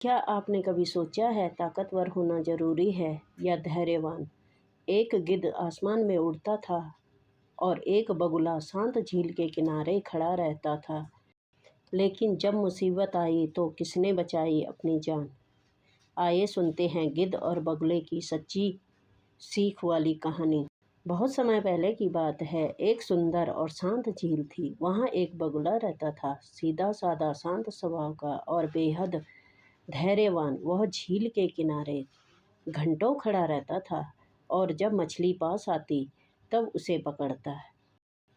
क्या आपने कभी सोचा है ताकतवर होना ज़रूरी है या धैर्यवान? एक गिद्ध आसमान में उड़ता था और एक बगुला शांत झील के किनारे खड़ा रहता था। लेकिन जब मुसीबत आई तो किसने बचाई अपनी जान? आइए सुनते हैं गिद्ध और बगुले की सच्ची सीख वाली कहानी। बहुत समय पहले की बात है, एक सुंदर और शांत झील थी। वहाँ एक बगुला रहता था, सीधा साधा शांत स्वभाव का और बेहद धैर्यवान। वह झील के किनारे घंटों खड़ा रहता था और जब मछली पास आती तब उसे पकड़ता है।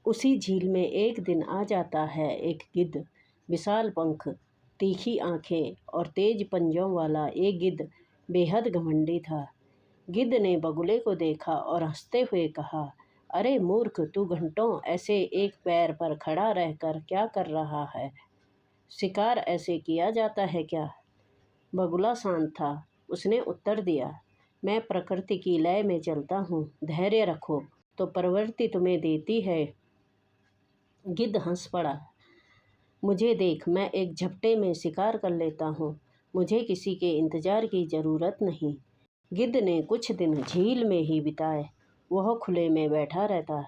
उसी झील में एक दिन आ जाता है एक गिद्ध, विशाल पंख, तीखी आंखें और तेज पंजों वाला। एक गिद्ध बेहद घमंडी था। गिद्ध ने बगुले को देखा और हंसते हुए कहा, अरे मूर्ख, तू घंटों ऐसे एक पैर पर खड़ा रहकर क्या कर रहा है? शिकार ऐसे किया जाता है क्या? बगुला शांत था। उसने उत्तर दिया, मैं प्रकृति की लय में चलता हूँ। धैर्य रखो तो प्रवृत्ति तुम्हें देती है। गिद्ध हंस पड़ा, मुझे देख, मैं एक झपटे में शिकार कर लेता हूँ। मुझे किसी के इंतजार की ज़रूरत नहीं। गिद्ध ने कुछ दिन झील में ही बिताए। वह खुले में बैठा रहता,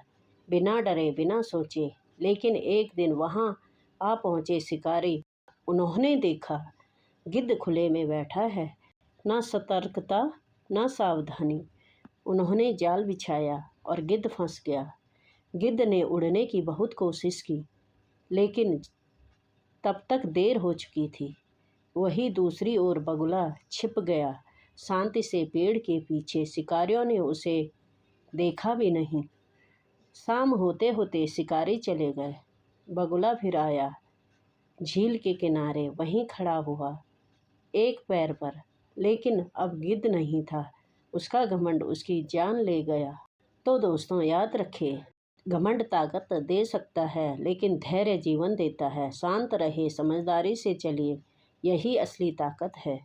बिना डरे बिना सोचे। लेकिन एक दिन वहाँ आ पहुँचे शिकारी। उन्होंने देखा गिद्ध खुले में बैठा है, ना सतर्कता ना सावधानी। उन्होंने जाल बिछाया और गिद्ध फंस गया। गिद्ध ने उड़ने की बहुत कोशिश की, लेकिन तब तक देर हो चुकी थी। वहीं दूसरी ओर बगुला छिप गया, शांति से पेड़ के पीछे। शिकारियों ने उसे देखा भी नहीं। शाम होते होते शिकारी चले गए। बगुला फिर आया, झील के किनारे वहीं खड़ा हुआ, एक पैर पर। लेकिन अब गिद्ध नहीं था। उसका घमंड उसकी जान ले गया। तो दोस्तों, याद रखें, घमंड ताकत दे सकता है, लेकिन धैर्य जीवन देता है। शांत रहे, समझदारी से चलिए, यही असली ताकत है।